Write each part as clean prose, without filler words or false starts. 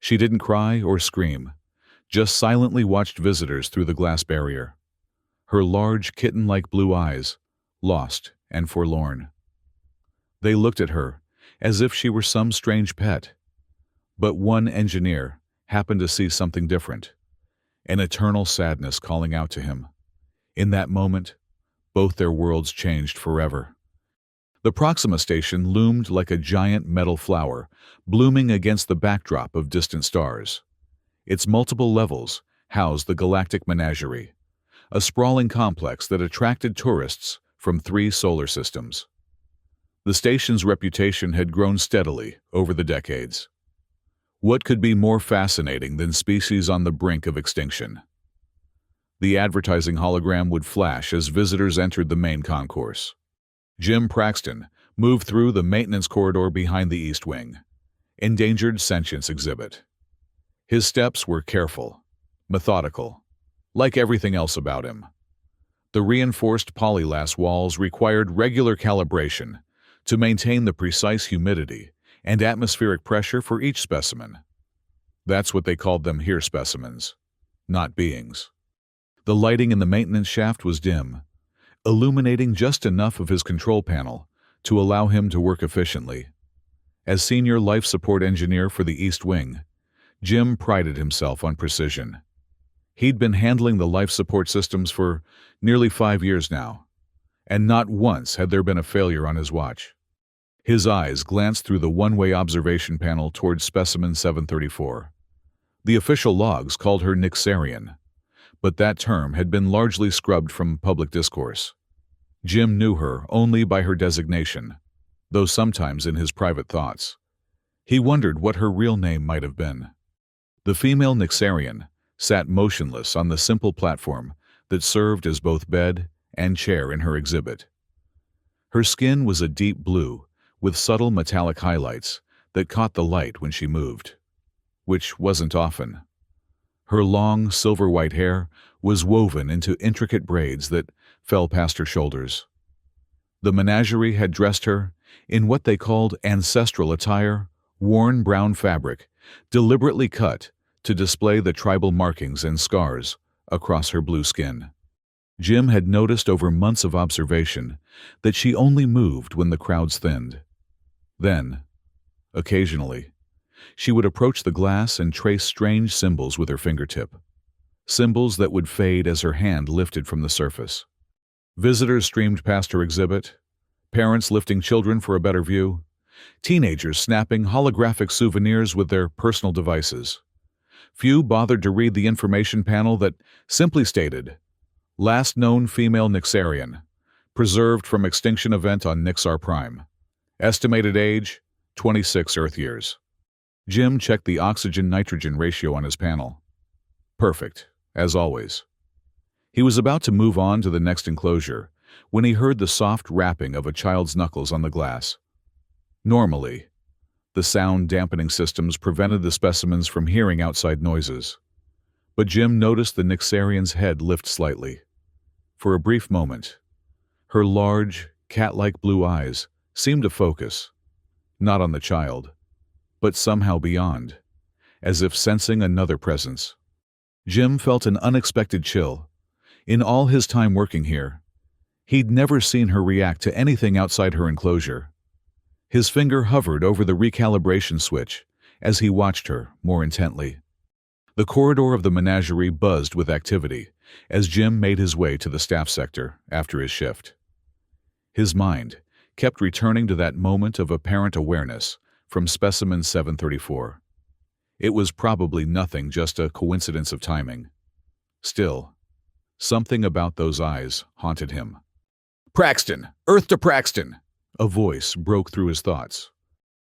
She didn't cry or scream, just silently watched visitors through the glass barrier. Her large, kitten-like blue eyes, lost and forlorn. They looked at her, as if she were some strange pet. But one engineer happened to see something different, an eternal sadness calling out to him. In that moment, both their worlds changed forever. The Proxima station loomed like a giant metal flower, blooming against the backdrop of distant stars. Its multiple levels housed the galactic menagerie, a sprawling complex that attracted tourists from 3 solar systems. The station's reputation had grown steadily over the decades. What could be more fascinating than species on the brink of extinction? The advertising hologram would flash as visitors entered the main concourse. Jim Praxton moved through the maintenance corridor behind the East Wing, Endangered Sentience exhibit. His steps were careful, methodical, like everything else about him. The reinforced polyglass walls required regular calibration to maintain the precise humidity and atmospheric pressure for each specimen. That's what they called them here, specimens, not beings. The lighting in the maintenance shaft was dim, illuminating just enough of his control panel to allow him to work efficiently. As senior life support engineer for the East Wing, Jim prided himself on precision. He'd been handling the life support systems for nearly 5 years now, and not once had there been a failure on his watch. His eyes glanced through the one-way observation panel towards specimen 734. The official logs called her Nixarian, but that term had been largely scrubbed from public discourse. Jim knew her only by her designation, though sometimes in his private thoughts. He wondered what her real name might have been. The female Nixarian sat motionless on the simple platform that served as both bed and chair in her exhibit. Her skin was a deep blue, with subtle metallic highlights that caught the light when she moved, which wasn't often. Her long, silver-white hair was woven into intricate braids that fell past her shoulders. The menagerie had dressed her in what they called ancestral attire, worn brown fabric, deliberately cut to display the tribal markings and scars across her blue skin. Jim had noticed over months of observation that she only moved when the crowds thinned. Then, occasionally, she would approach the glass and trace strange symbols with her fingertip, symbols that would fade as her hand lifted from the surface. Visitors streamed past her exhibit, parents lifting children for a better view, teenagers snapping holographic souvenirs with their personal devices. Few bothered to read the information panel that simply stated, "Last known female Nixarian, preserved from extinction event on Nixar Prime. Estimated age, 26 Earth years." Jim checked the oxygen-nitrogen ratio on his panel. Perfect, as always. He was about to move on to the next enclosure when he heard the soft rapping of a child's knuckles on the glass. Normally, the sound-dampening systems prevented the specimens from hearing outside noises. But Jim noticed the Nixarian's head lift slightly. For a brief moment, her large, cat-like blue eyes seemed to focus, not on the child, but somehow beyond, as if sensing another presence. Jim felt an unexpected chill. In all his time working here, he'd never seen her react to anything outside her enclosure. His finger hovered over the recalibration switch as he watched her more intently. The corridor of the menagerie buzzed with activity as Jim made his way to the staff sector after his shift. His mind kept returning to that moment of apparent awareness from specimen 734. It was probably nothing, just a coincidence of timing. Still, something about those eyes haunted him. "Praxton! Earth to Praxton!" A voice broke through his thoughts.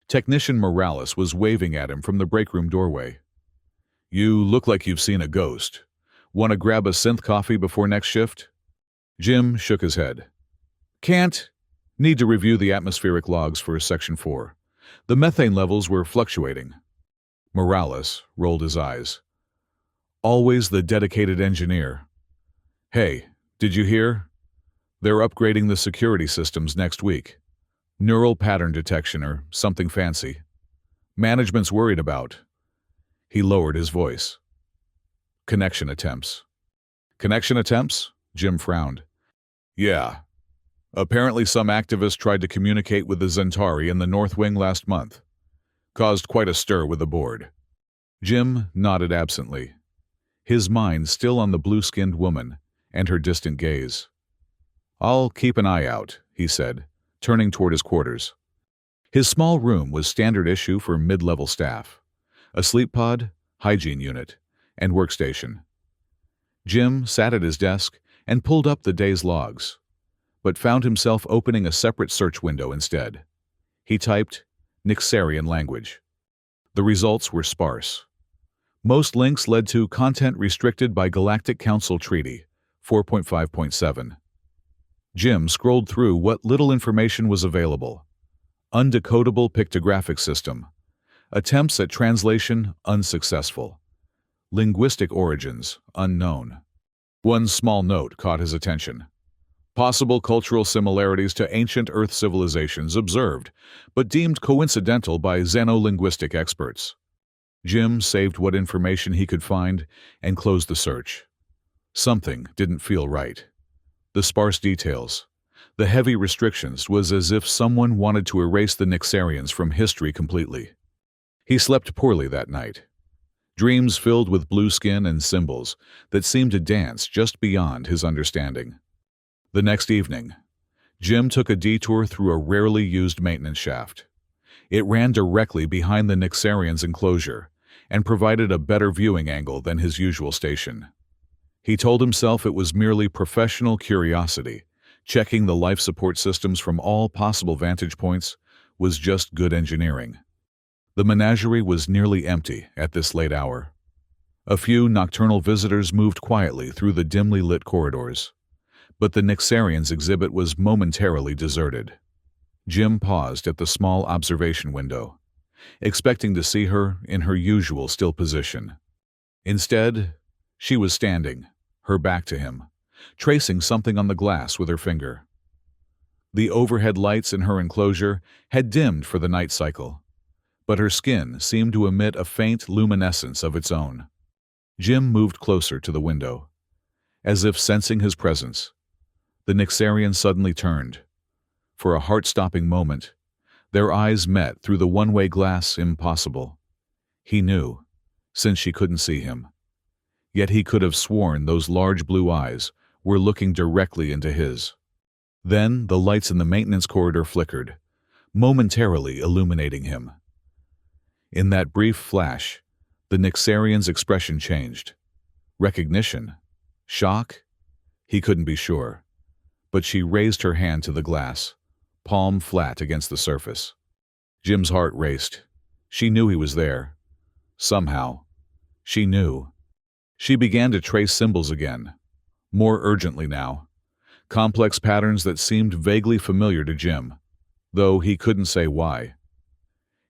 Technician Morales was waving at him from the break room doorway. "You look like you've seen a ghost. Want to grab a synth coffee before next shift?" Jim shook his head. "Can't. Need to review the atmospheric logs for Section 4. The methane levels were fluctuating." Morales rolled his eyes. Always the dedicated engineer. "Hey, did you hear? They're upgrading the security systems next week. Neural pattern detection or something fancy. Management's worried about." He lowered his voice. Connection attempts. Connection attempts? Jim frowned. Yeah. Apparently some activists tried to communicate with the Zentari in the North Wing last month. Caused quite a stir with the board. Jim nodded absently, his mind still on the blue-skinned woman and her distant gaze. I'll keep an eye out, he said, turning toward his quarters. His small room was standard issue for mid-level staff. A sleep pod, hygiene unit, and workstation. Jim sat at his desk and pulled up the day's logs, but found himself opening a separate search window instead. He typed Nixarian language. The results were sparse. Most links led to content restricted by Galactic Council Treaty 4.5.7. Jim scrolled through what little information was available. Undecodable pictographic system. Attempts at translation unsuccessful. Linguistic origins unknown. One small note caught his attention. Possible cultural similarities to ancient Earth civilizations observed, but deemed coincidental by xenolinguistic experts. Jim saved what information he could find and closed the search. Something didn't feel right. The sparse details, the heavy restrictions was as if someone wanted to erase the Nixarians from history completely. He slept poorly that night. Dreams filled with blue skin and symbols that seemed to dance just beyond his understanding. The next evening, Jim took a detour through a rarely used maintenance shaft. It ran directly behind the Nixarians' enclosure and provided a better viewing angle than his usual station. He told himself it was merely professional curiosity. Checking the life support systems from all possible vantage points was just good engineering. The menagerie was nearly empty at this late hour. A few nocturnal visitors moved quietly through the dimly lit corridors, but the Nixarians' exhibit was momentarily deserted. Jim paused at the small observation window, expecting to see her in her usual still position. Instead, she was standing, her back to him, tracing something on the glass with her finger. The overhead lights in her enclosure had dimmed for the night cycle, but her skin seemed to emit a faint luminescence of its own. Jim moved closer to the window, as if sensing his presence. The Nixarian suddenly turned. For a heart-stopping moment, their eyes met through the one-way glass impossible. He knew, since she couldn't see him. Yet he could have sworn those large blue eyes were looking directly into his. Then the lights in the maintenance corridor flickered, momentarily illuminating him. In that brief flash, the Nixarian's expression changed. Recognition? Shock? He couldn't be sure. But she raised her hand to the glass, palm flat against the surface. Jim's heart raced. She knew he was there. Somehow. She knew. She began to trace symbols again, more urgently now. Complex patterns that seemed vaguely familiar to Jim, though he couldn't say why.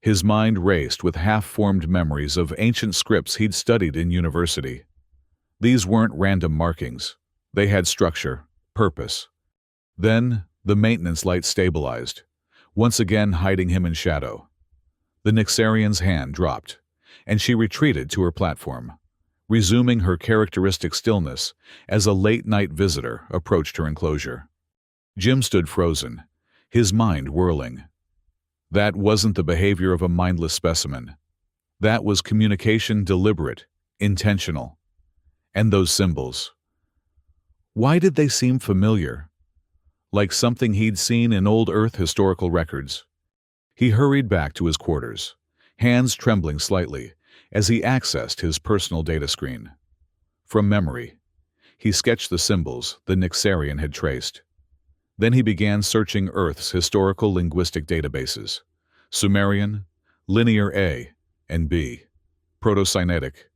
His mind raced with half-formed memories of ancient scripts he'd studied in university. These weren't random markings. They had structure, purpose. Then, the maintenance light stabilized, once again hiding him in shadow. The Nixarian's hand dropped, and she retreated to her platform, resuming her characteristic stillness as a late-night visitor approached her enclosure. Jim stood frozen, his mind whirling. That wasn't the behavior of a mindless specimen. That was communication deliberate, intentional. And those symbols. Why did they seem familiar? Like something he'd seen in old Earth historical records. He hurried back to his quarters, hands trembling slightly as he accessed his personal data screen. From memory, he sketched the symbols the Nixarian had traced. Then he began searching Earth's historical linguistic databases. Sumerian, Linear A and B, Proto-Sinaitic.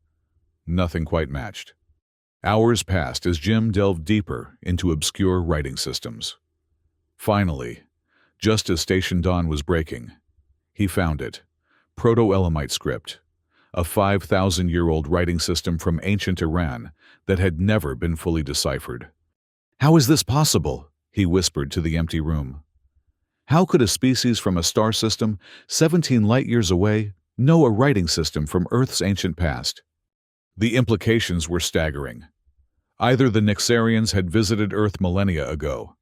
Nothing quite matched. Hours passed as Jim delved deeper into obscure writing systems. Finally, just as station dawn was breaking, he found it. Proto-Elamite script, a 5,000-year-old writing system from ancient Iran that had never been fully deciphered. "How is this possible?" he whispered to the empty room. How could a species from a star system 17 light-years away know a writing system from Earth's ancient past. The implications were staggering. Either the Nyxarians had visited Earth millennia ago,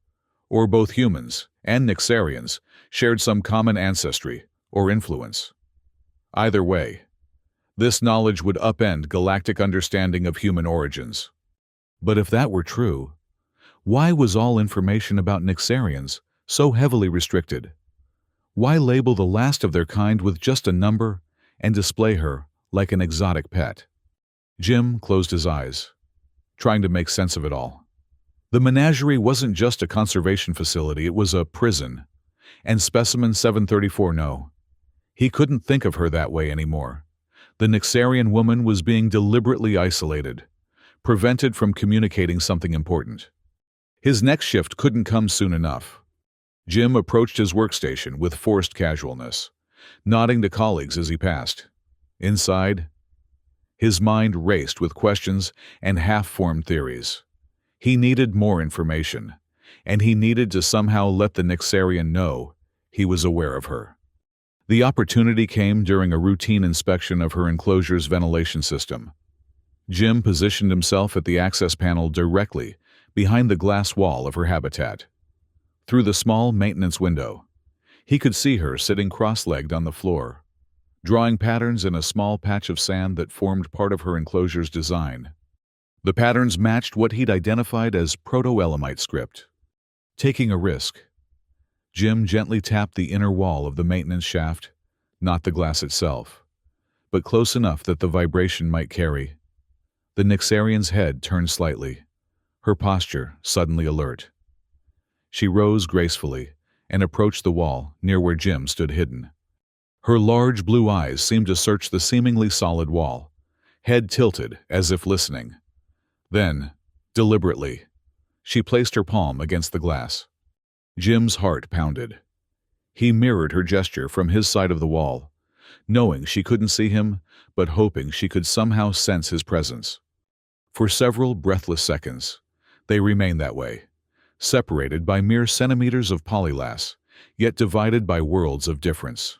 or both humans and Nyxarians shared some common ancestry or influence. Either way, this knowledge would upend galactic understanding of human origins. But if that were true, why was all information about Nyxarians so heavily restricted? Why label the last of their kind with just a number and display her like an exotic pet? Jim closed his eyes, trying to make sense of it all. The menagerie wasn't just a conservation facility, it was a prison. And Specimen 734 no. He couldn't think of her that way anymore. The Nyxarian woman was being deliberately isolated, prevented from communicating something important. His next shift couldn't come soon enough. Jim approached his workstation with forced casualness, nodding to colleagues as he passed. Inside, his mind raced with questions and half-formed theories. He needed more information, and he needed to somehow let the Nyxarian know he was aware of her. The opportunity came during a routine inspection of her enclosure's ventilation system. Jim positioned himself at the access panel directly behind the glass wall of her habitat. Through the small maintenance window, he could see her sitting cross-legged on the floor, drawing patterns in a small patch of sand that formed part of her enclosure's design. The patterns matched what he'd identified as proto-Elamite script. Taking a risk, Jim gently tapped the inner wall of the maintenance shaft, not the glass itself, but close enough that the vibration might carry. The Nyxarian's head turned slightly, her posture suddenly alert. She rose gracefully and approached the wall near where Jim stood hidden. Her large blue eyes seemed to search the seemingly solid wall, head tilted as if listening. Then, deliberately, she placed her palm against the glass. Jim's heart pounded. He mirrored her gesture from his side of the wall, knowing she couldn't see him, but hoping she could somehow sense his presence. For several breathless seconds, they remained that way, separated by mere centimeters of polyglass, yet divided by worlds of difference.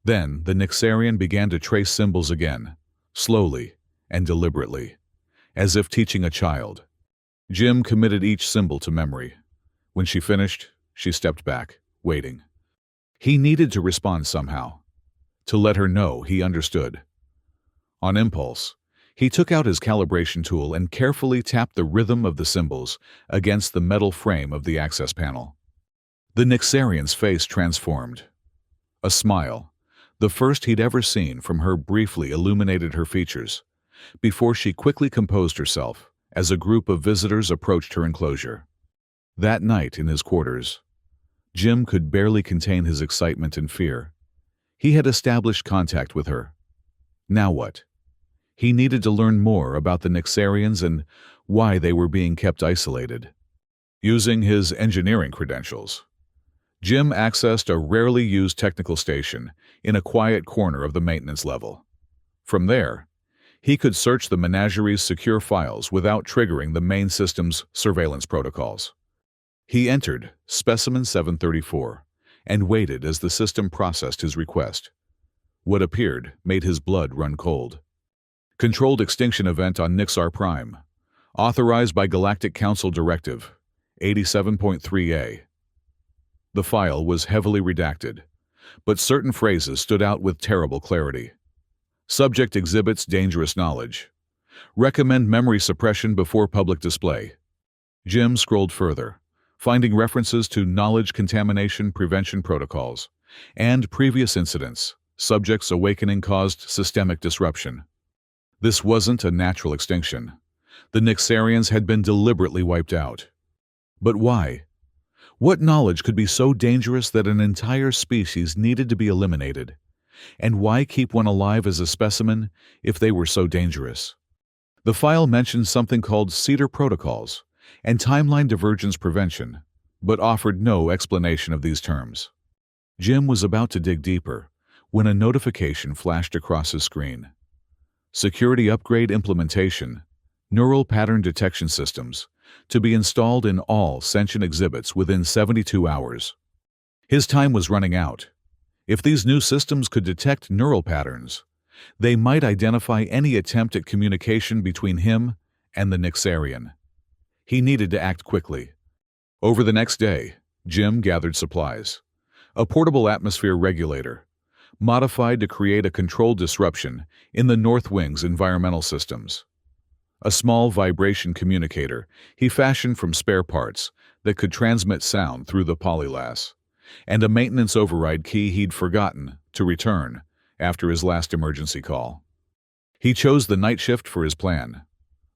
Then the Nyxarian began to trace symbols again, slowly and deliberately, as if teaching a child. Jim committed each symbol to memory. When she finished, she stepped back, waiting. He needed to respond somehow, to let her know he understood. On impulse, he took out his calibration tool and carefully tapped the rhythm of the symbols against the metal frame of the access panel. The Nyxarian's face transformed. A smile, the first he'd ever seen from her, briefly illuminated her features, before she quickly composed herself as a group of visitors approached her enclosure. That night in his quarters, Jim could barely contain his excitement and fear. He had established contact with her. Now what? He needed to learn more about the Nyxarians and why they were being kept isolated. Using his engineering credentials, Jim accessed a rarely used technical station in a quiet corner of the maintenance level. From there, he could search the menagerie's secure files without triggering the main system's surveillance protocols. He entered Specimen 734 and waited as the system processed his request. What appeared made his blood run cold. Controlled extinction event on Nyxar Prime. Authorized by Galactic Council Directive 87.3A. The file was heavily redacted, but certain phrases stood out with terrible clarity. Subject exhibits dangerous knowledge. Recommend memory suppression before public display. Jim scrolled further, finding references to knowledge contamination prevention protocols and previous incidents. Subject's awakening caused systemic disruption. This wasn't a natural extinction. The Nyxarians had been deliberately wiped out. But why? What knowledge could be so dangerous that an entire species needed to be eliminated? And why keep one alive as a specimen if they were so dangerous? The file mentioned something called Cedar Protocols and Timeline Divergence Prevention, but offered no explanation of these terms. Jim was about to dig deeper when a notification flashed across his screen. Security Upgrade Implementation, Neural Pattern Detection Systems, to be installed in all sentient exhibits within 72 hours. His time was running out. If these new systems could detect neural patterns, they might identify any attempt at communication between him and the Nixarian. He needed to act quickly. Over the next day, Jim gathered supplies. A portable atmosphere regulator, modified to create a controlled disruption in the North Wing's environmental systems. A small vibration communicator he fashioned from spare parts that could transmit sound through the polylass, and a maintenance override key he'd forgotten to return after his last emergency call. He chose the night shift for his plan.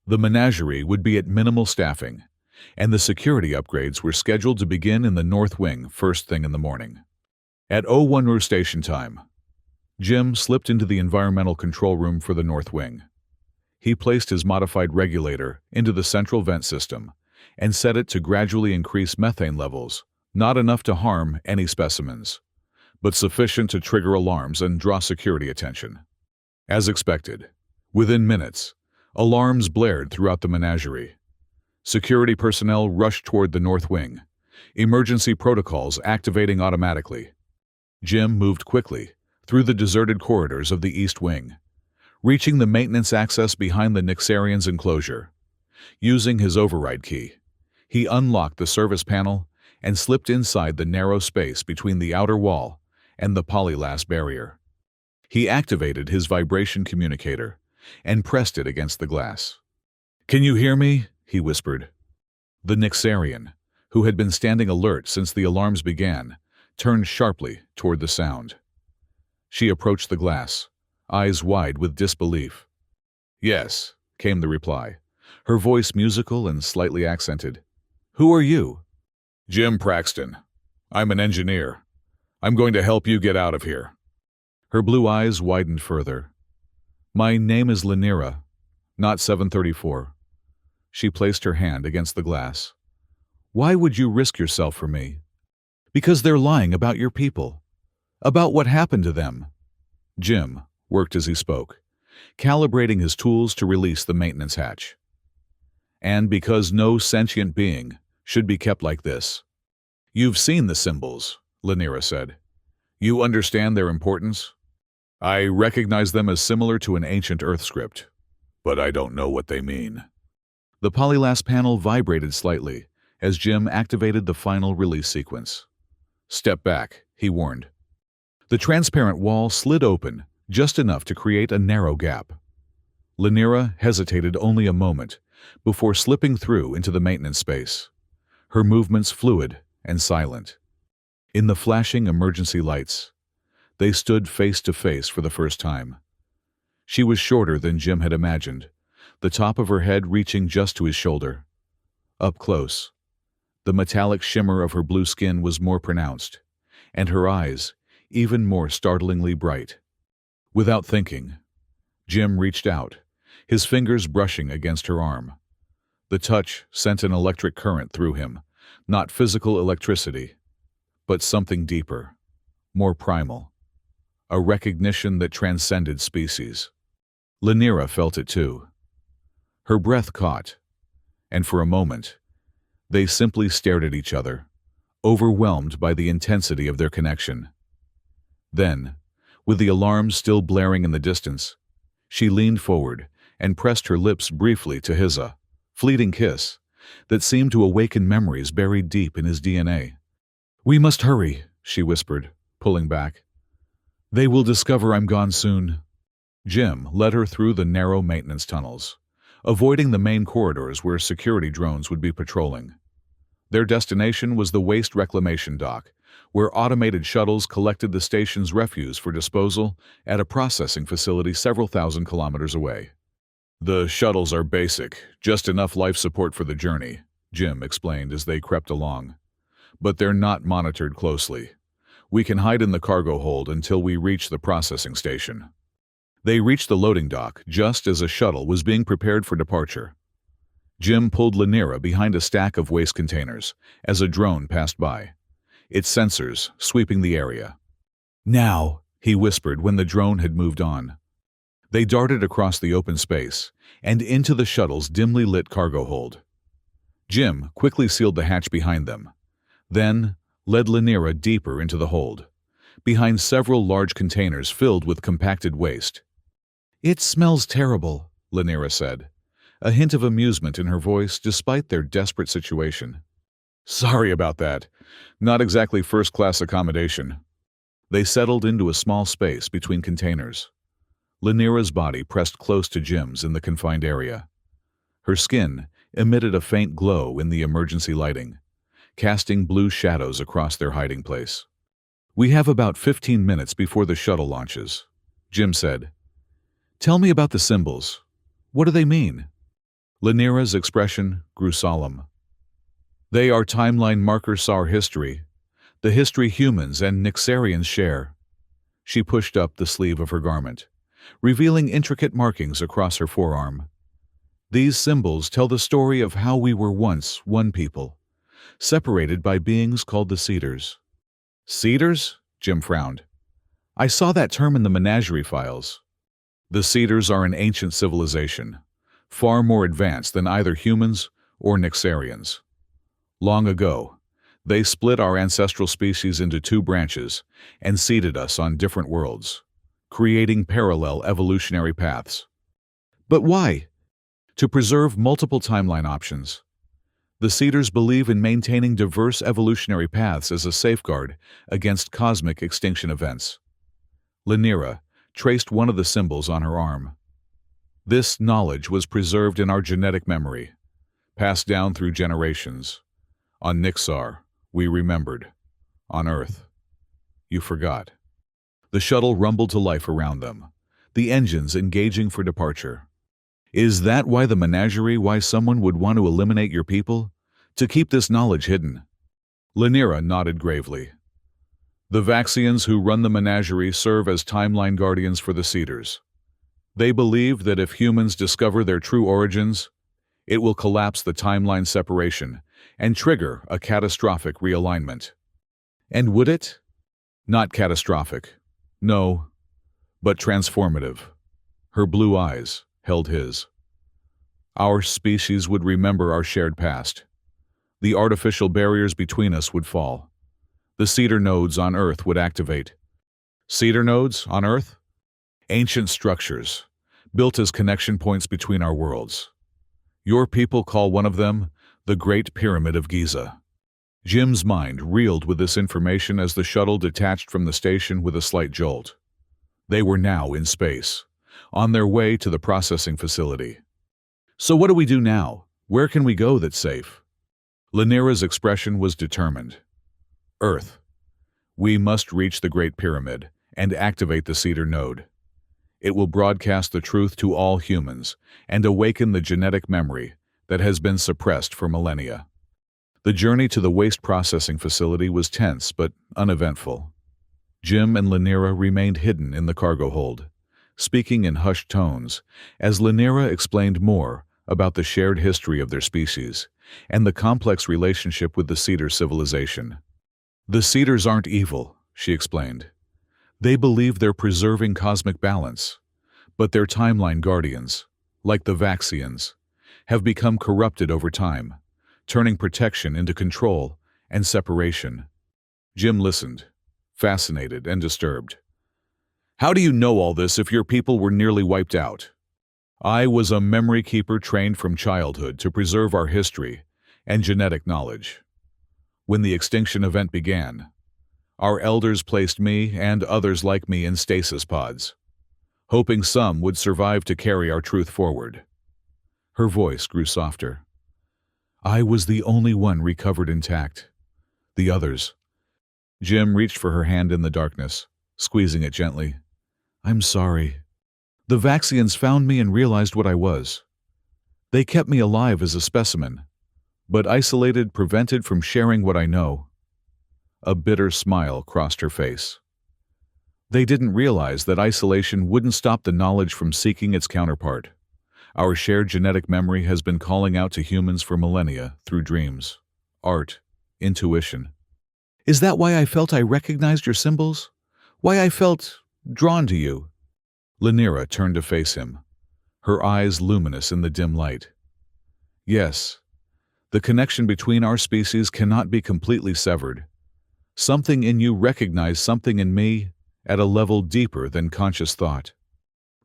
The menagerie would be at minimal staffing, and the security upgrades were scheduled to begin in the North Wing first thing in the morning. At 01 Ur station time, Jim slipped into the environmental control room for the North Wing. He placed his modified regulator into the central vent system and set it to gradually increase methane levels, not enough to harm any specimens, but sufficient to trigger alarms and draw security attention. As expected, within minutes, alarms blared throughout the menagerie. Security personnel rushed toward the North Wing, emergency protocols activating automatically. Jim moved quickly through the deserted corridors of the East Wing, reaching the maintenance access behind the Nixarian's enclosure. Using his override key, he unlocked the service panel and slipped inside the narrow space between the outer wall and the polylass barrier. He activated his vibration communicator and pressed it against the glass. "Can you hear me?" he whispered. The Nixarian, who had been standing alert since the alarms began, turned sharply toward the sound. She approached the glass, eyes wide with disbelief. "Yes," came the reply, her voice musical and slightly accented. "Who are you?" "Jim Praxton. I'm an engineer. I'm going to help you get out of here." Her blue eyes widened further. "My name is Lanira, not 734. She placed her hand against the glass. "Why would you risk yourself for me?" "Because they're lying about your people. About what happened to them." Jim worked as he spoke, calibrating his tools to release the maintenance hatch. "And because no sentient being should be kept like this." "You've seen the symbols," Lanira said. "You understand their importance?" "I recognize them as similar to an ancient Earth script, but I don't know what they mean." The polylass panel vibrated slightly as Jim activated the final release sequence. "Step back," he warned. The transparent wall slid open just enough to create a narrow gap. Lanira hesitated only a moment before slipping through into the maintenance space, her movements fluid and silent. In the flashing emergency lights, they stood face to face for the first time. She was shorter than Jim had imagined, the top of her head reaching just to his shoulder. Up close, the metallic shimmer of her blue skin was more pronounced, and her eyes even more startlingly bright. Without thinking, Jim reached out, his fingers brushing against her arm. The touch sent an electric current through him, not physical electricity, but something deeper, more primal, a recognition that transcended species. Lanira felt it too. Her breath caught, and for a moment, they simply stared at each other, overwhelmed by the intensity of their connection. Then, with the alarms still blaring in the distance, she leaned forward and pressed her lips briefly to his, a fleeting kiss that seemed to awaken memories buried deep in his DNA. "We must hurry," she whispered, pulling back. "They will discover I'm gone soon." Jim led her through the narrow maintenance tunnels, avoiding the main corridors where security drones would be patrolling. Their destination was the waste reclamation dock, where automated shuttles collected the station's refuse for disposal at a processing facility several thousand kilometers away. "The shuttles are basic, just enough life support for the journey," Jim explained as they crept along. "But they're not monitored closely. We can hide in the cargo hold until we reach the processing station." They reached the loading dock just as a shuttle was being prepared for departure. Jim pulled Lanira behind a stack of waste containers as a drone passed by, its sensors sweeping the area. "Now," he whispered when the drone had moved on. They darted across the open space and into the shuttle's dimly lit cargo hold. Jim quickly sealed the hatch behind them, then led Lanira deeper into the hold, behind several large containers filled with compacted waste. "It smells terrible," Lanira said, a hint of amusement in her voice despite their desperate situation. "Sorry about that. Not exactly first-class accommodation." They settled into a small space between containers. Lanira's body pressed close to Jim's in the confined area. Her skin emitted a faint glow in the emergency lighting, casting blue shadows across their hiding place. "We have about 15 minutes before the shuttle launches," Jim said. "Tell me about the symbols. What do they mean?" Lanira's expression grew solemn. "They are timeline markers our history, the history humans and Nixarians share." She pushed up the sleeve of her garment, revealing intricate markings across her forearm. "These symbols tell the story of how we were once one people, separated by beings called the Cedars." "Cedars?" Jim frowned. "I saw that term in the menagerie files." "The Cedars are an ancient civilization, far more advanced than either humans or Nixarians. Long ago, they split our ancestral species into two branches and seeded us on different worlds, creating parallel evolutionary paths." "But why?" "To preserve multiple timeline options. The Cedars believe in maintaining diverse evolutionary paths as a safeguard against cosmic extinction events." Lanira traced one of the symbols on her arm. "This knowledge was preserved in our genetic memory, passed down through generations. On Nixar, we remembered. On Earth, you forgot." The shuttle rumbled to life around them, the engines engaging for departure. "Is that why the menagerie, why someone would want to eliminate your people? To keep this knowledge hidden?" Lanira nodded gravely. "The Vaxians who run the menagerie serve as timeline guardians for the Cedars. They believe that if humans discover their true origins, it will collapse the timeline separation and trigger a catastrophic realignment." "And would it?" "Not catastrophic. No, but transformative." Her blue eyes held his. "Our species would remember our shared past. The artificial barriers between us would fall. The cedar nodes on Earth would activate." "Cedar nodes on Earth?" "Ancient structures, built as connection points between our worlds. Your people call one of them the Great Pyramid of Giza." Jim's mind reeled with this information as the shuttle detached from the station with a slight jolt. They were now in space, on their way to the processing facility. "So what do we do now? Where can we go that's safe?" Lanira's expression was determined. "Earth. We must reach the Great Pyramid and activate the Cedar node. It will broadcast the truth to all humans and awaken the genetic memory that has been suppressed for millennia." The journey to the waste processing facility was tense but uneventful. Jim and Lanira remained hidden in the cargo hold, speaking in hushed tones as Lanira explained more about the shared history of their species and the complex relationship with the Cedar civilization. "The Cedars aren't evil," she explained. "They believe they're preserving cosmic balance, but their timeline guardians, like the Vaxians, have become corrupted over time, turning protection into control and separation." Jim listened, fascinated and disturbed. "How do you know all this if your people were nearly wiped out?" "I was a memory keeper trained from childhood to preserve our history and genetic knowledge. When the extinction event began, our elders placed me and others like me in stasis pods, hoping some would survive to carry our truth forward." Her voice grew softer. "I was the only one recovered intact. The others—" Jim reached for her hand in the darkness, squeezing it gently. "I'm sorry. The Vaxians found me and realized what I was. They kept me alive as a specimen, but isolated, prevented from sharing what I know." A bitter smile crossed her face. "They didn't realize that isolation wouldn't stop the knowledge from seeking its counterpart. Our shared genetic memory has been calling out to humans for millennia through dreams, art, intuition." "Is that why I felt I recognized your symbols? Why I felt drawn to you?" Lanira turned to face him, her eyes luminous in the dim light. "Yes, the connection between our species cannot be completely severed. Something in you recognized something in me at a level deeper than conscious thought.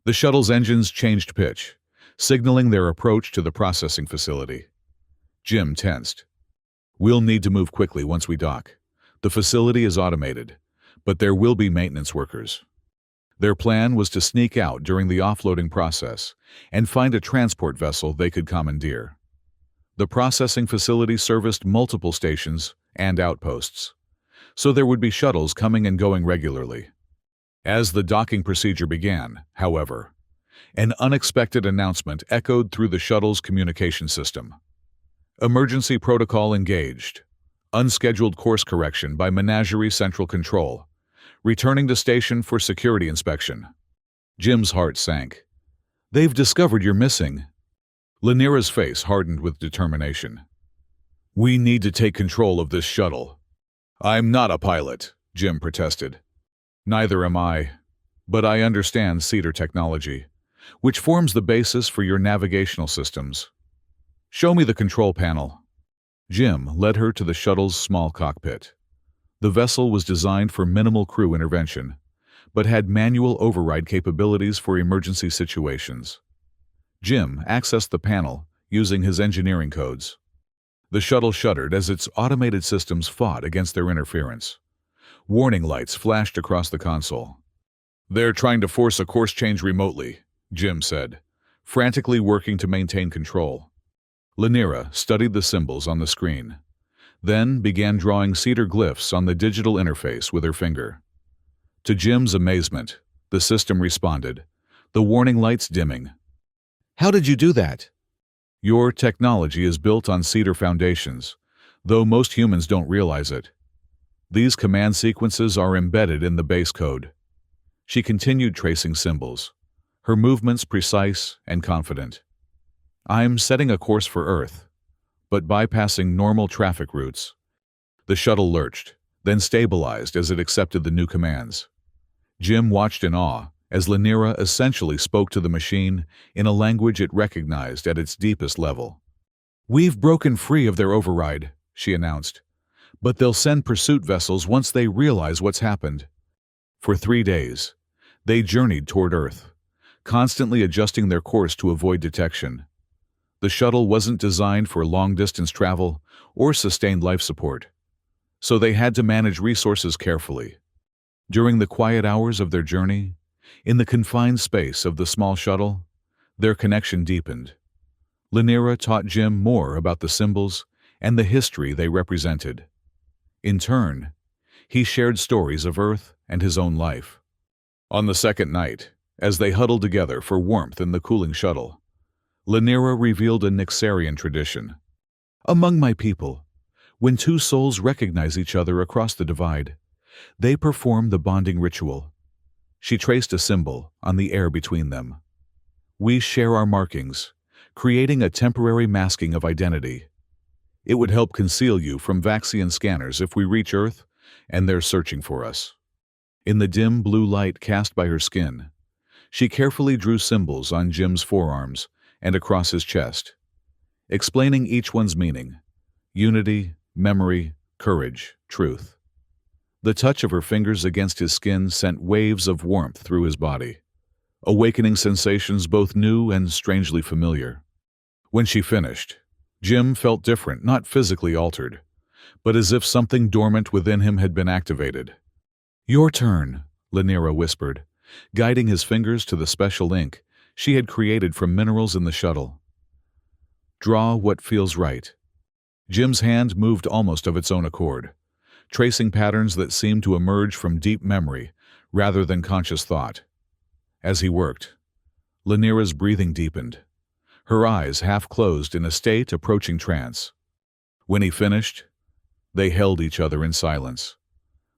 The shuttle's engines changed pitch, signaling their approach to the processing facility. Jim tensed. We'll need to move quickly once we dock. The facility is automated, but there will be maintenance workers. Their plan was to sneak out during the offloading process and find a transport vessel they could commandeer. The processing facility serviced multiple stations and outposts, so there would be shuttles coming and going regularly. As the docking procedure began, however, an unexpected announcement echoed through the shuttle's communication system. Emergency protocol engaged. Unscheduled course correction by Menagerie Central Control. Returning to station for security inspection. Jim's heart sank. They've discovered you're missing. Lanira's face hardened with determination. We need to take control of this shuttle. I'm not a pilot, Jim protested. Neither am I, but I understand Cedar technology, which forms the basis for your navigational systems. Show me the control panel. Jim led her to the shuttle's small cockpit. The vessel was designed for minimal crew intervention, but had manual override capabilities for emergency situations. Jim accessed the panel using his engineering codes. The shuttle shuddered as its automated systems fought against their interference. Warning lights flashed across the console. They're trying to force a course change remotely, Jim said, frantically working to maintain control. Lanira studied the symbols on the screen, then began drawing Cedar glyphs on the digital interface with her finger. To Jim's amazement, the system responded, the warning lights dimming. How did you do that? Your technology is built on Cedar foundations, though most humans don't realize it. These command sequences are embedded in the base code. She continued tracing symbols, her movements precise and confident. I'm setting a course for Earth, but bypassing normal traffic routes. The shuttle lurched, then stabilized as it accepted the new commands. Jim watched in awe as Lanira essentially spoke to the machine in a language it recognized at its deepest level. We've broken free of their override, she announced, but they'll send pursuit vessels once they realize what's happened. For 3 days, they journeyed toward Earth, constantly adjusting their course to avoid detection. The shuttle wasn't designed for long-distance travel or sustained life support, so they had to manage resources carefully. During the quiet hours of their journey, in the confined space of the small shuttle, their connection deepened. Lanira taught Jim more about the symbols and the history they represented. In turn, he shared stories of Earth and his own life. On the second night, as they huddled together for warmth in the cooling shuttle, Lanira revealed a Nixarian tradition. Among my people, when two souls recognize each other across the divide, they perform the bonding ritual. She traced a symbol on the air between them. We share our markings, creating a temporary masking of identity. It would help conceal you from Vaxian scanners if we reach Earth and they're searching for us. In the dim blue light cast by her skin, she carefully drew symbols on Jim's forearms and across his chest, explaining each one's meaning: unity, memory, courage, truth. The touch of her fingers against his skin sent waves of warmth through his body, awakening sensations both new and strangely familiar. When she finished, Jim felt different, not physically altered, but as if something dormant within him had been activated. Your turn, Lanira whispered, guiding his fingers to the special ink she had created from minerals in the shuttle. Draw what feels right. Jim's hand moved almost of its own accord, tracing patterns that seemed to emerge from deep memory rather than conscious thought. As he worked, Lanira's breathing deepened, her eyes half closed in a state approaching trance. When he finished, they held each other in silence,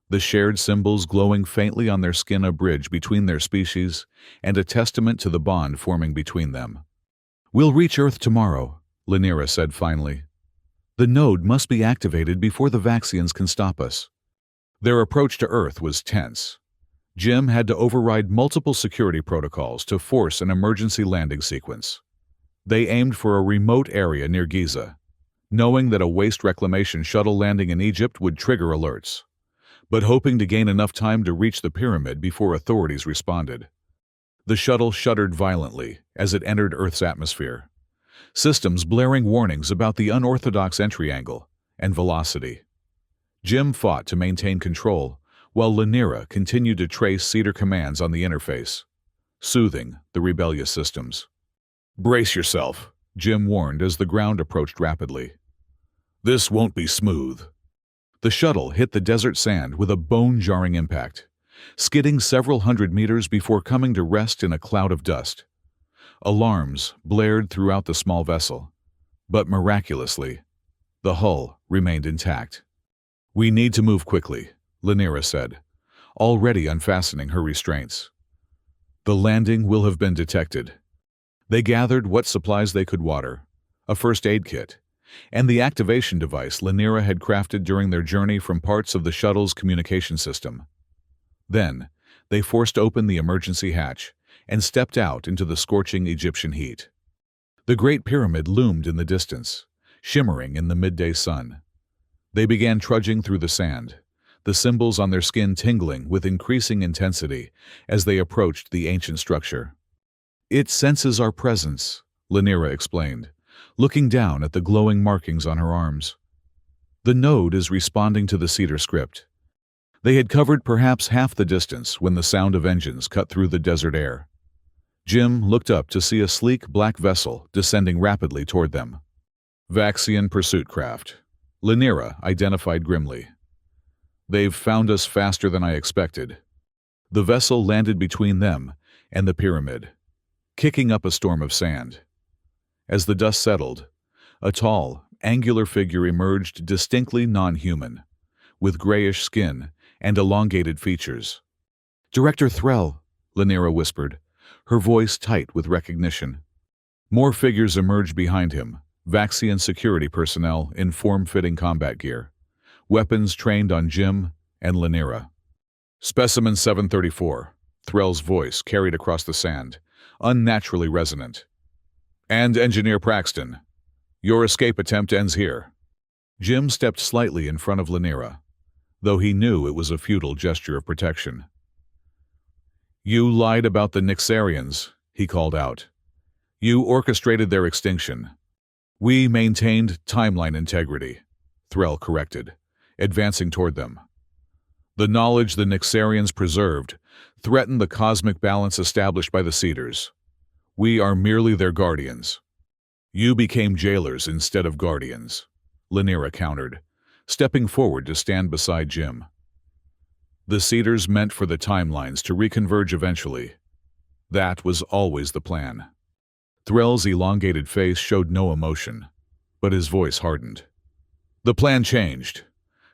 the shared symbols glowing faintly on their skin, a bridge between their species and a testament to the bond forming between them. We'll reach Earth tomorrow, Lanira said finally. The node must be activated before the Vaxians can stop us. Their approach to Earth was tense. Jim had to override multiple security protocols to force an emergency landing sequence. They aimed for a remote area near Giza, knowing that a waste reclamation shuttle landing in Egypt would trigger alerts. but hoping to gain enough time to reach the pyramid before authorities responded. The shuttle shuddered violently as it entered Earth's atmosphere, systems blaring warnings about the unorthodox entry angle and velocity. Jim fought to maintain control, while Lanira continued to trace Cedar commands on the interface, soothing the rebellious systems. "Brace yourself," Jim warned as the ground approached rapidly. "This won't be smooth." The shuttle hit the desert sand with a bone-jarring impact, skidding several hundred meters before coming to rest in a cloud of dust. Alarms blared throughout the small vessel, but miraculously, the hull remained intact. "We need to move quickly," Lanira said, already unfastening her restraints. "The landing will have been detected." They gathered what supplies they could water, a first aid kit, and the activation device Lanira had crafted during their journey from parts of the shuttle's communication system. Then, they forced open the emergency hatch and stepped out into the scorching Egyptian heat. The Great Pyramid loomed in the distance, shimmering in the midday sun. They began trudging through the sand, the symbols on their skin tingling with increasing intensity as they approached the ancient structure. "It senses our presence," Lanira explained, looking down at the glowing markings on her arms. "The node is responding to the Cedar script." They had covered perhaps half the distance when the sound of engines cut through the desert air. Jim looked up to see a sleek black vessel descending rapidly toward them. "Vaxian pursuit craft," Lanira identified grimly. "They've found us faster than I expected." The vessel landed between them and the pyramid, kicking up a storm of sand. As the dust settled, a tall, angular figure emerged distinctly non-human, with grayish skin and elongated features. "Director Threll," Lanira whispered, her voice tight with recognition. More figures emerged behind him, Vaxian security personnel in form-fitting combat gear, weapons trained on Jim and Lanira. "Specimen 734, Threll's voice carried across the sand, unnaturally resonant. "And Engineer Praxton, your escape attempt ends here." Jim stepped slightly in front of Lanira, though he knew it was a futile gesture of protection. "You lied about the Nyxarians," he called out. "You orchestrated their extinction." "We maintained timeline integrity," Threll corrected, advancing toward them. "The knowledge the Nyxarians preserved threatened the cosmic balance established by the Cedars. We are merely their guardians." "You became jailers instead of guardians," Lanira countered, stepping forward to stand beside Jim. "The Cedars meant for the timelines to reconverge eventually. That was always the plan." Threll's elongated face showed no emotion, but his voice hardened. "The plan changed.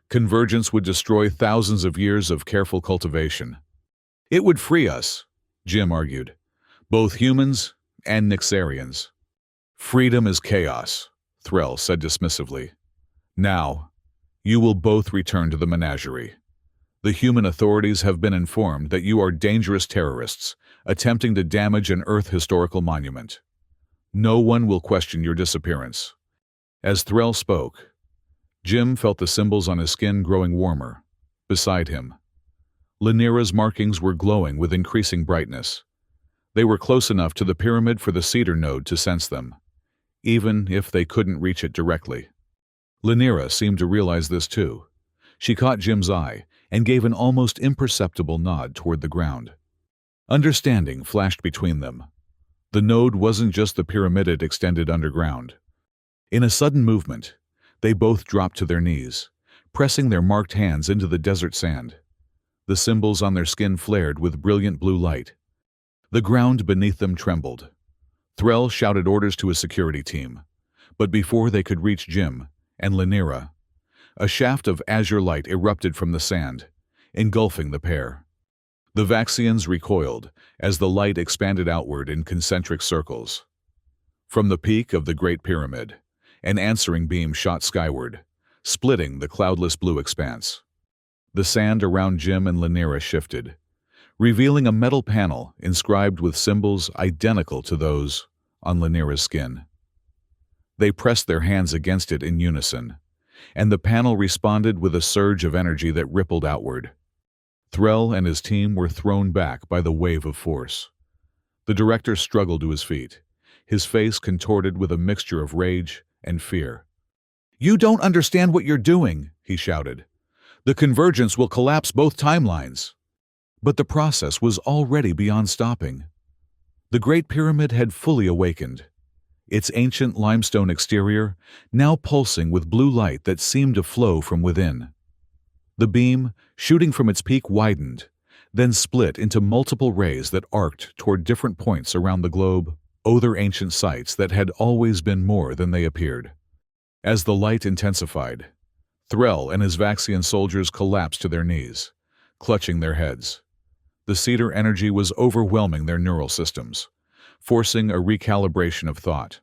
Convergence would destroy thousands of years of careful cultivation. It would free us," Jim argued, "both humans and Nyxarians." "Freedom is chaos," Threll said dismissively. "Now, you will both return to the menagerie. The human authorities have been informed that you are dangerous terrorists attempting to damage an Earth historical monument. No one will question your disappearance." As Threll spoke, Jim felt the symbols on his skin growing warmer. Beside him, Lanira's markings were glowing with increasing brightness. They were close enough to the pyramid for the Cedar node to sense them, even if they couldn't reach it directly. Lanira seemed to realize this too. She caught Jim's eye and gave an almost imperceptible nod toward the ground. Understanding flashed between them. The node wasn't just the pyramid it extended underground. In a sudden movement, they both dropped to their knees, pressing their marked hands into the desert sand. The symbols on their skin flared with brilliant blue light. The ground beneath them trembled. Threll shouted orders to his security team, but before they could reach Jim and Lanira, a shaft of azure light erupted from the sand, engulfing the pair. The Vaxians recoiled as the light expanded outward in concentric circles. From the peak of the Great Pyramid, an answering beam shot skyward, splitting the cloudless blue expanse. The sand around Jim and Lanira shifted, revealing a metal panel inscribed with symbols identical to those on Lanira's skin. They pressed their hands against it in unison, and the panel responded with a surge of energy that rippled outward. Threll and his team were thrown back by the wave of force. The director struggled to his feet, his face contorted with a mixture of rage and fear. "You don't understand what you're doing," he shouted. "The convergence will collapse both timelines." But the process was already beyond stopping. The Great Pyramid had fully awakened, its ancient limestone exterior now pulsing with blue light that seemed to flow from within. The beam, shooting from its peak, widened, then split into multiple rays that arced toward different points around the globe, other ancient sites that had always been more than they appeared. As the light intensified, Threll and his Vaxian soldiers collapsed to their knees, clutching their heads. The cedar energy was overwhelming their neural systems, forcing a recalibration of thought.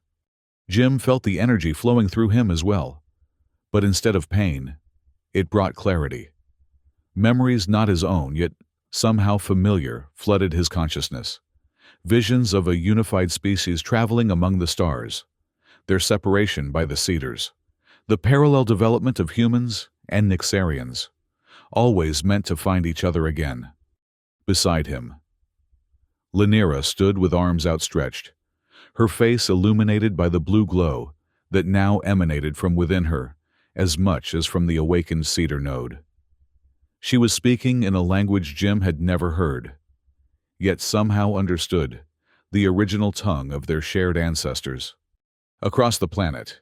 Jim felt the energy flowing through him as well, but instead of pain, it brought clarity. Memories not his own, yet somehow familiar, flooded his consciousness. Visions of a unified species traveling among the stars, their separation by the cedars, the parallel development of humans and Nyxarians, always meant to find each other again. Beside him, Lanira stood with arms outstretched, her face illuminated by the blue glow that now emanated from within her as much as from the awakened cedar node. She was speaking in a language Jim had never heard, yet somehow understood, the original tongue of their shared ancestors. Across the planet,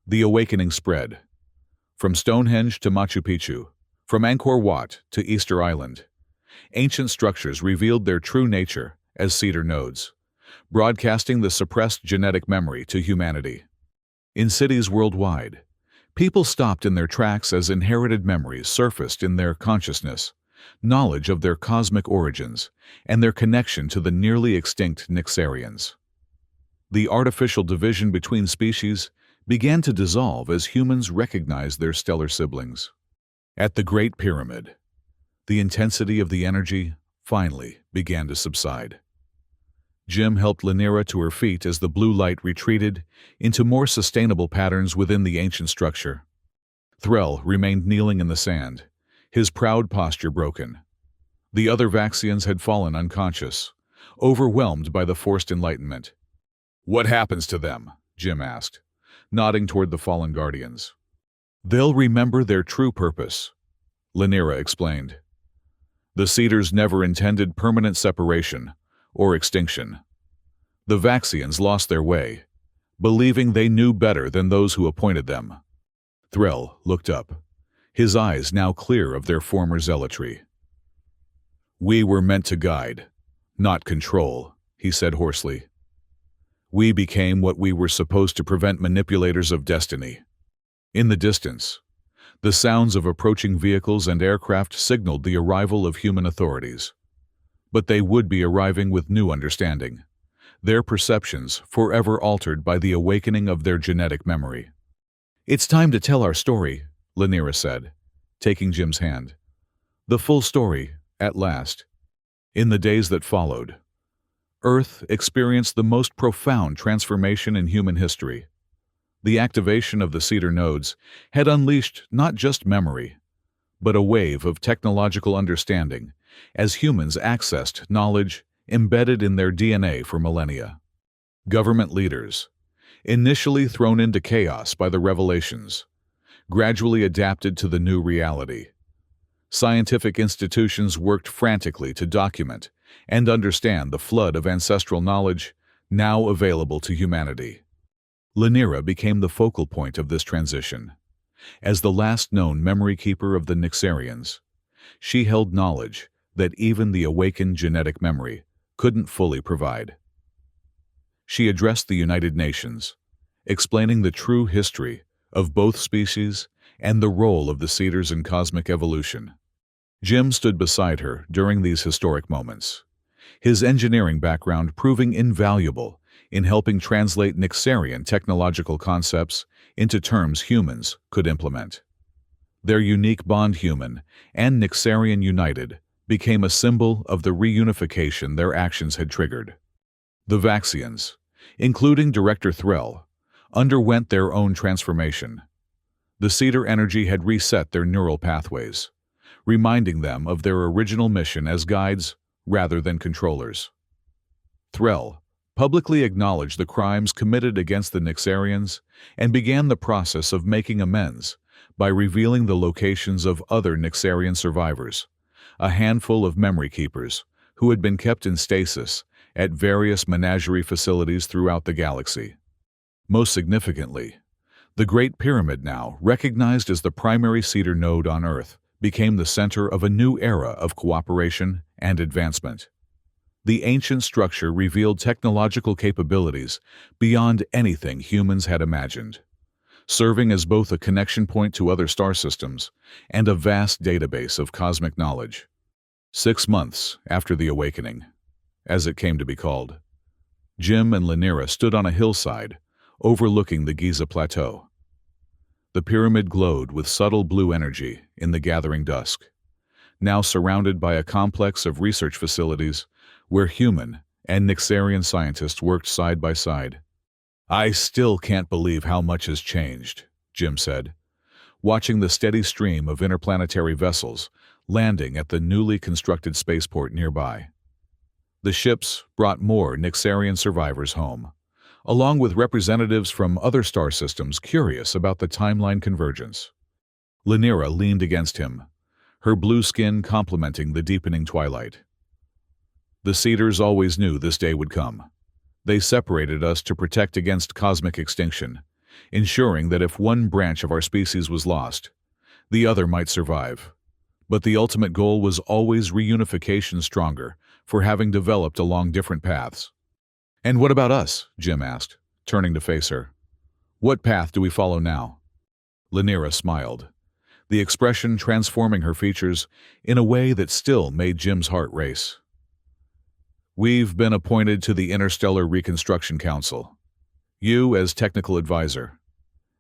the awakening spread. From Stonehenge to Machu Picchu, from Angkor Wat to Easter Island, ancient structures revealed their true nature as cedar nodes, broadcasting the suppressed genetic memory to humanity. In cities worldwide, people stopped in their tracks as inherited memories surfaced in their consciousness, knowledge of their cosmic origins, and their connection to the nearly extinct Nyxarians. The artificial division between species began to dissolve as humans recognized their stellar siblings. At the Great Pyramid, the intensity of the energy finally began to subside. Jim helped Lanira to her feet as the blue light retreated into more sustainable patterns within the ancient structure. Threll remained kneeling in the sand, his proud posture broken. The other Vaxians had fallen unconscious, overwhelmed by the forced enlightenment. "What happens to them?" Jim asked, nodding toward the fallen guardians. "They'll remember their true purpose," Lanira explained. "The Cedars never intended permanent separation or extinction. The Vaxians lost their way, believing they knew better than those who appointed them." Threll looked up, his eyes now clear of their former zealotry. "We were meant to guide, not control," he said hoarsely. "We became what we were supposed to prevent manipulators of destiny." In the distance, the sounds of approaching vehicles and aircraft signaled the arrival of human authorities. But they would be arriving with new understanding, their perceptions forever altered by the awakening of their genetic memory. "It's time to tell our story," Lanira said, taking Jim's hand. "The full story, at last." In the days that followed, Earth experienced the most profound transformation in human history. The activation of the cedar nodes had unleashed not just memory, but a wave of technological understanding as humans accessed knowledge embedded in their DNA for millennia. Government leaders, initially thrown into chaos by the revelations, gradually adapted to the new reality. Scientific institutions worked frantically to document and understand the flood of ancestral knowledge now available to humanity. Lanira became the focal point of this transition. As the last known memory keeper of the Nyxarians, she held knowledge that even the awakened genetic memory couldn't fully provide. She addressed the United Nations, explaining the true history of both species and the role of the cedars in cosmic evolution. Jim stood beside her during these historic moments, his engineering background proving invaluable in helping translate Nyxarian technological concepts into terms humans could implement. Their unique bond, human and Nyxarian united, became a symbol of the reunification their actions had triggered. The Vaxians, including Director Threll, underwent their own transformation. The cedar energy had reset their neural pathways, reminding them of their original mission as guides rather than controllers. Threll publicly acknowledged the crimes committed against the Nixarians and began the process of making amends by revealing the locations of other Nixarian survivors, a handful of memory keepers who had been kept in stasis at various menagerie facilities throughout the galaxy. Most significantly, the Great Pyramid, now recognized as the primary cedar node on Earth, became the center of a new era of cooperation and advancement. The ancient structure revealed technological capabilities beyond anything humans had imagined, serving as both a connection point to other star systems and a vast database of cosmic knowledge. 6 months after the awakening, as it came to be called, Jim and Lynira stood on a hillside overlooking the Giza Plateau. The pyramid glowed with subtle blue energy in the gathering dusk, now surrounded by a complex of research facilities where human and Nixarian scientists worked side by side. "I still can't believe how much has changed," Jim said, watching the steady stream of interplanetary vessels landing at the newly constructed spaceport nearby. The ships brought more Nixarian survivors home, along with representatives from other star systems curious about the timeline convergence. Lynira leaned against him, her blue skin complementing the deepening twilight. "The Cedars always knew this day would come. They separated us to protect against cosmic extinction, ensuring that if one branch of our species was lost, the other might survive. But the ultimate goal was always reunification, stronger for having developed along different paths." "And what about us?" Jim asked, turning to face her. "What path do we follow now?" Lynira smiled, the expression transforming her features in a way that still made Jim's heart race. "We've been appointed to the Interstellar Reconstruction Council. You as technical advisor,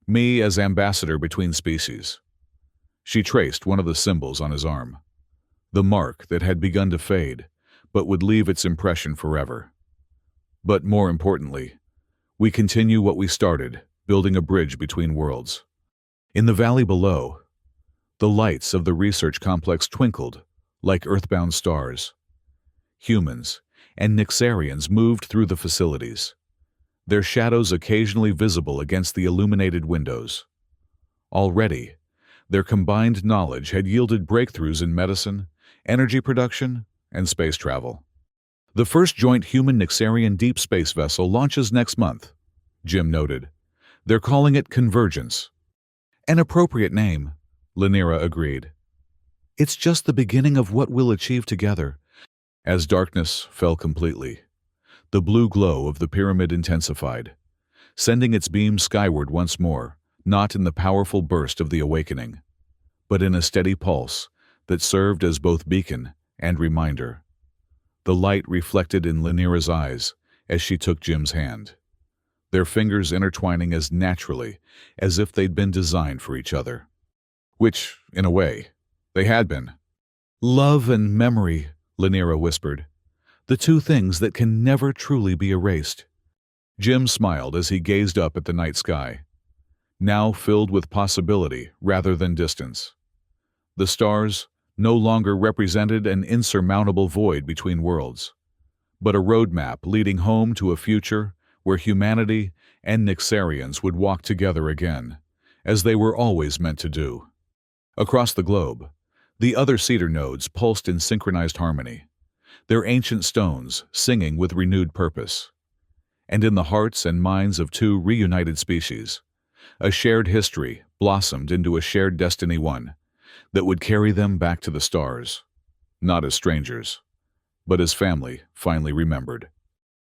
me as ambassador between species." She traced one of the symbols on his arm, the mark that had begun to fade but would leave its impression forever. "But more importantly, we continue what we started, building a bridge between worlds." In the valley below, the lights of the research complex twinkled like earthbound stars. Humans and Nixarians moved through the facilities, their shadows occasionally visible against the illuminated windows. Already, their combined knowledge had yielded breakthroughs in medicine, energy production, and space travel. "The first joint human-Nixarian deep space vessel launches next month," Jim noted. "They're calling it Convergence." "An appropriate name," Lynira agreed. "It's just the beginning of what we'll achieve together." As darkness fell completely, the blue glow of the pyramid intensified, sending its beams skyward once more, not in the powerful burst of the awakening, but in a steady pulse that served as both beacon and reminder. The light reflected in Lynira's eyes as she took Jim's hand, their fingers intertwining as naturally as if they'd been designed for each other. Which, in a way, they had been. "Love and memory," Lynira whispered, "the two things that can never truly be erased." Jim smiled as he gazed up at the night sky, now filled with possibility rather than distance. The stars no longer represented an insurmountable void between worlds, but a roadmap leading home to a future where humanity and Nixarians would walk together again, as they were always meant to do. Across the globe, the other cedar nodes pulsed in synchronized harmony, their ancient stones singing with renewed purpose. And in the hearts and minds of two reunited species, a shared history blossomed into a shared destiny, one that would carry them back to the stars, not as strangers, but as family finally remembered.